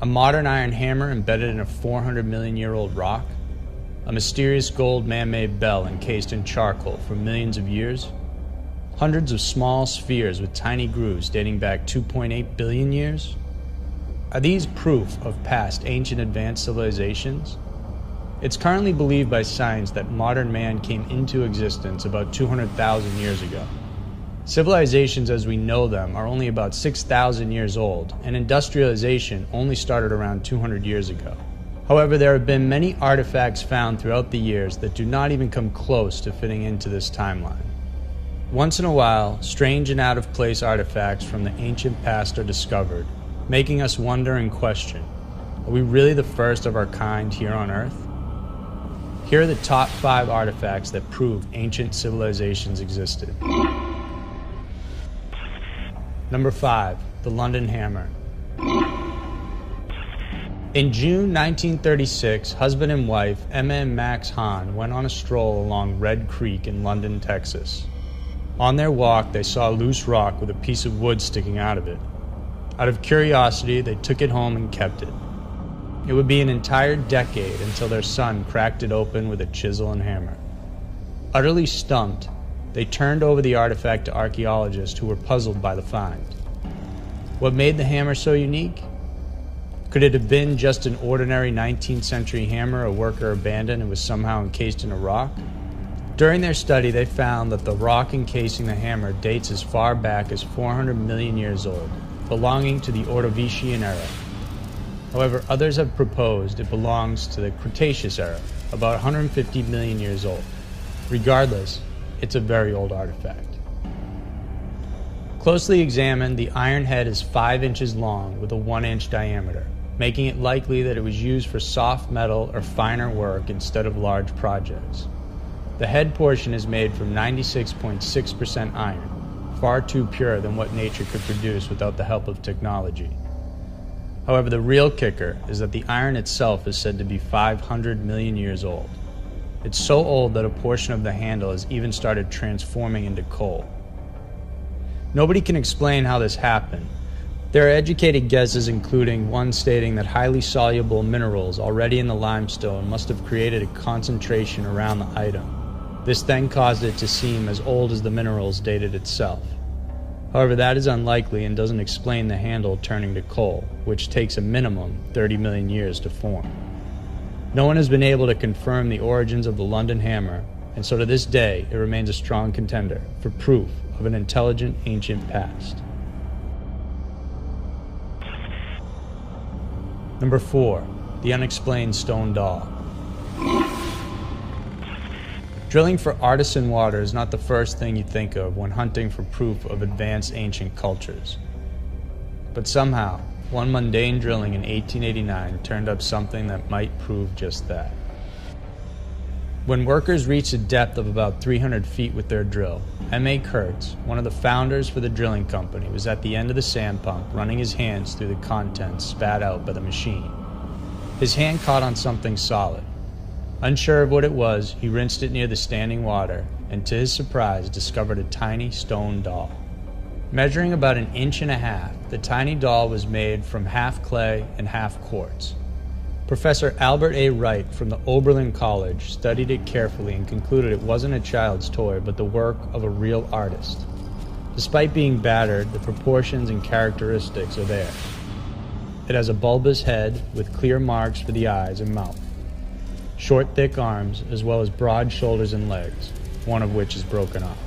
A modern iron hammer embedded in a 400 million year old rock? A mysterious gold man-made bell encased in charcoal for millions of years? Hundreds of small spheres with tiny grooves dating back 2.8 billion years? Are these proof of past ancient advanced civilizations? It's currently believed by science that modern man came into existence about 200,000 years ago. Civilizations as we know them are only about 6,000 years old, and industrialization only started around 200 years ago. However, there have been many artifacts found throughout the years that do not even come close to fitting into this timeline. Once in a while, strange and out-of-place artifacts from the ancient past are discovered, making us wonder and question, are we really the first of our kind here on Earth? Here are the top 5 artifacts that prove ancient civilizations existed. Number 5. The London Hammer. In June 1936, husband and wife Emma and Max Hahn went on a stroll along Red Creek in London, Texas. On their walk, they saw a loose rock with a piece of wood sticking out of it. Out of curiosity, they took it home and kept it. It would be an entire decade until their son cracked it open with a chisel and hammer. Utterly stumped, they turned over the artifact to archaeologists who were puzzled by the find. What made the hammer so unique? Could it have been just an ordinary 19th century hammer a worker abandoned and was somehow encased in a rock? During their study, they found that the rock encasing the hammer dates as far back as 400 million years old, belonging to the Ordovician era. However, others have proposed it belongs to the Cretaceous era, about 150 million years old. Regardless, it's a very old artifact. Closely examined, the iron head is 5 inches long with a 1-inch diameter, making it likely that it was used for soft metal or finer work instead of large projects. The head portion is made from 96.6% iron, far too pure than what nature could produce without the help of technology. However, the real kicker is that the iron itself is said to be 500 million years old. It's so old that a portion of the handle has even started transforming into coal. Nobody can explain how this happened. There are educated guesses, including one stating that highly soluble minerals already in the limestone must have created a concentration around the item. This then caused it to seem as old as the minerals dated itself. However, that is unlikely and doesn't explain the handle turning to coal, which takes a minimum 30 million years to form. No one has been able to confirm the origins of the London Hammer, and so to this day it remains a strong contender for proof of an intelligent ancient past. Number 4. The Unexplained Stone Doll. Drilling for artesian water is not the first thing you think of when hunting for proof of advanced ancient cultures. But somehow, one mundane drilling in 1889 turned up something that might prove just that. When workers reached a depth of about 300 feet with their drill, M.A. Kurtz, one of the founders for the drilling company, was at the end of the sand pump running his hands through the contents spat out by the machine. His hand caught on something solid. Unsure of what it was, he rinsed it near the standing water and to his surprise discovered a tiny stone doll. Measuring about 1.5 inches, the tiny doll was made from half clay and half quartz. Professor Albert A. Wright from the Oberlin College studied it carefully and concluded it wasn't a child's toy but the work of a real artist. Despite being battered, the proportions and characteristics are there. It has a bulbous head with clear marks for the eyes and mouth, short thick arms, as well as broad shoulders and legs, one of which is broken off.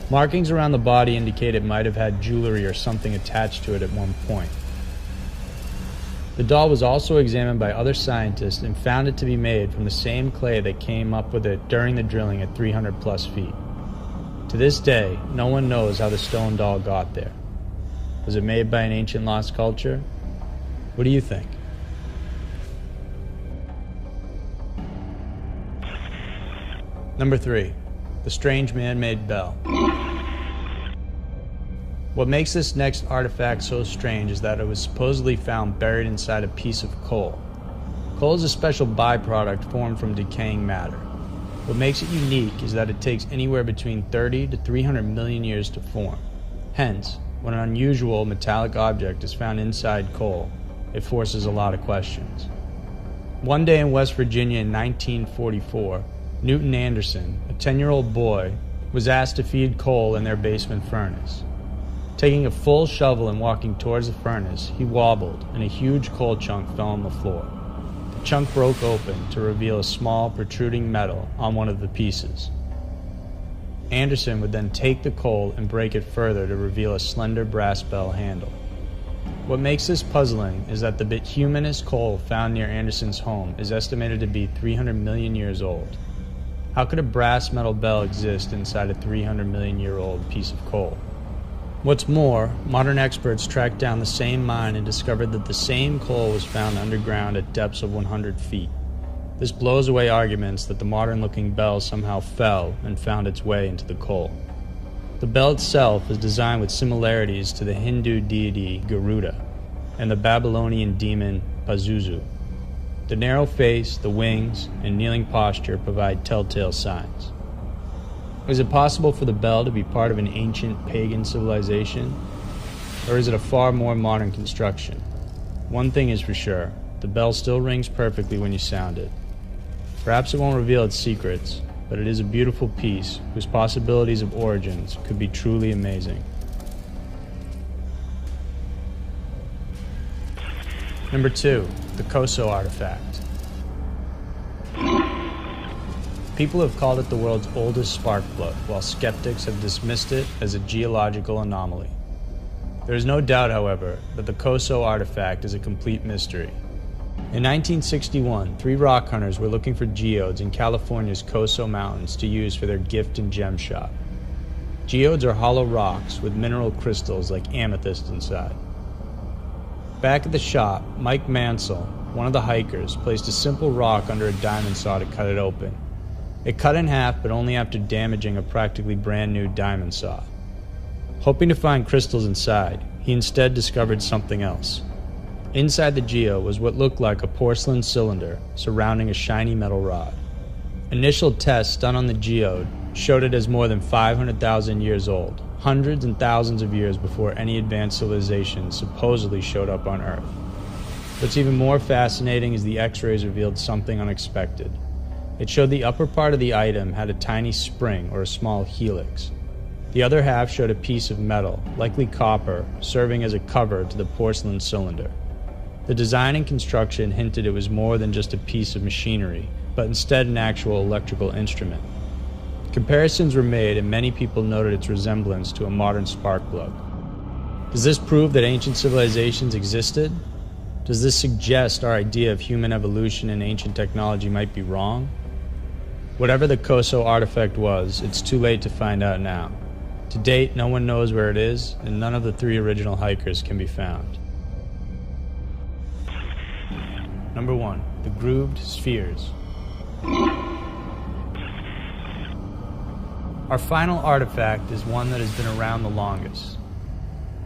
Markings around the body indicate it might have had jewelry or something attached to it at one point. The doll was also examined by other scientists and found it to be made from the same clay that came up with it during the drilling at 300 plus feet. To this day, no one knows how the stone doll got there. Was it made by an ancient lost culture? What do you think? Number 3. The strange man-made bell. What makes this next artifact so strange is that it was supposedly found buried inside a piece of coal. Coal is a special byproduct formed from decaying matter. What makes it unique is that it takes anywhere between 30 to 300 million years to form. Hence, when an unusual metallic object is found inside coal, it forces a lot of questions. One day in West Virginia in 1944, Newton Anderson, a 10-year-old boy, was asked to feed coal in their basement furnace. Taking a full shovel and walking towards the furnace, he wobbled and a huge coal chunk fell on the floor. The chunk broke open to reveal a small protruding metal on one of the pieces. Anderson would then take the coal and break it further to reveal a slender brass bell handle. What makes this puzzling is that the bituminous coal found near Anderson's home is estimated to be 300 million years old. How could a brass metal bell exist inside a 300 million year old piece of coal? What's more, modern experts tracked down the same mine and discovered that the same coal was found underground at depths of 100 feet. This blows away arguments that the modern-looking bell somehow fell and found its way into the coal. The bell itself is designed with similarities to the Hindu deity Garuda and the Babylonian demon Pazuzu. The narrow face, the wings, and kneeling posture provide telltale signs. Is it possible for the bell to be part of an ancient pagan civilization? Or is it a far more modern construction? One thing is for sure, the bell still rings perfectly when you sound it. Perhaps it won't reveal its secrets, but it is a beautiful piece whose possibilities of origins could be truly amazing. Number 2, the Khoso artifact. People have called it the world's oldest spark plug, while skeptics have dismissed it as a geological anomaly. There is no doubt, however, that the Khoso artifact is a complete mystery. In 1961, 3 rock hunters were looking for geodes in California's Khoso Mountains to use for their gift and gem shop. Geodes are hollow rocks with mineral crystals like amethyst inside. Back at the shop, Mike Mansell, one of the hikers, placed a simple rock under a diamond saw to cut it open. It cut in half, but only after damaging a practically brand new diamond saw. Hoping to find crystals inside, he instead discovered something else. Inside the geo was what looked like a porcelain cylinder surrounding a shiny metal rod. Initial tests done on the geode showed it as more than 500,000 years old, hundreds and thousands of years before any advanced civilization supposedly showed up on Earth. What's even more fascinating is the X-rays revealed something unexpected. It showed the upper part of the item had a tiny spring or a small helix. The other half showed a piece of metal, likely copper, serving as a cover to the porcelain cylinder. The design and construction hinted it was more than just a piece of machinery, but instead an actual electrical instrument. Comparisons were made and many people noted its resemblance to a modern spark plug. Does this prove that ancient civilizations existed? Does this suggest our idea of human evolution and ancient technology might be wrong? Whatever the Khoso artifact was, it's too late to find out now. To date, no one knows where it is, and none of the 3 original hikers can be found. Number 1, the grooved spheres. Our final artifact is one that has been around the longest.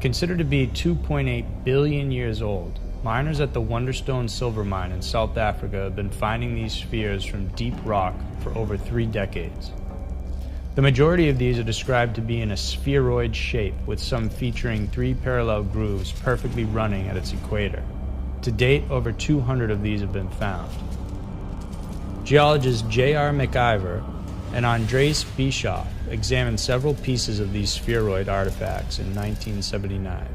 Considered to be 2.8 billion years old, miners at the Wonderstone Silver Mine in South Africa have been finding these spheres from deep rock for over 3 decades. The majority of these are described to be in a spheroid shape, with some featuring 3 parallel grooves perfectly running at its equator. To date, over 200 of these have been found. Geologists J.R. McIver and Andreas Bischoff examined several pieces of these spheroid artifacts in 1979.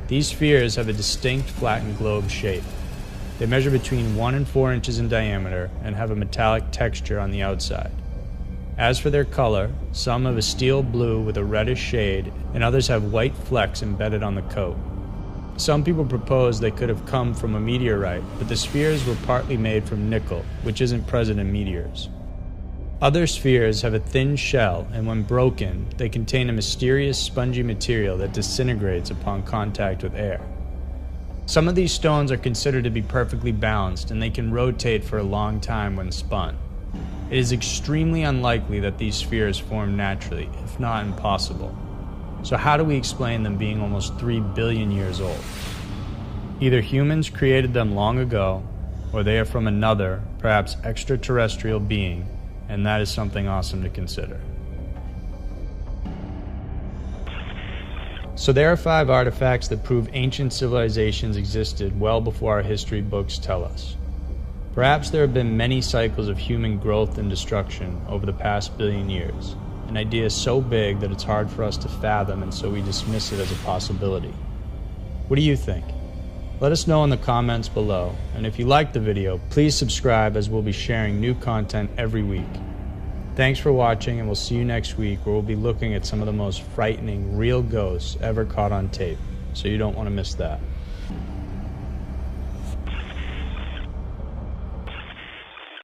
These spheres have a distinct flattened globe shape. They measure between 1 and 4 inches in diameter and have a metallic texture on the outside. As for their color, some have a steel blue with a reddish shade, and others have white flecks embedded on the coat. Some people propose they could have come from a meteorite, but the spheres were partly made from nickel, which isn't present in meteors. Other spheres have a thin shell, and when broken, they contain a mysterious spongy material that disintegrates upon contact with air. Some of these stones are considered to be perfectly balanced, and they can rotate for a long time when spun. It is extremely unlikely that these spheres formed naturally, if not impossible. So how do we explain them being almost 3 billion years old? Either humans created them long ago, or they are from another, perhaps extraterrestrial being, and that is something awesome to consider. So there are 5 artifacts that prove ancient civilizations existed well before our history books tell us. Perhaps there have been many cycles of human growth and destruction over the past billion years, an idea so big that it's hard for us to fathom, and so we dismiss it as a possibility. What do you think? Let us know in the comments below, and if you liked the video, please subscribe, as we'll be sharing new content every week. Thanks for watching, and we'll see you next week, where we'll be looking at some of the most frightening real ghosts ever caught on tape, so you don't want to miss that.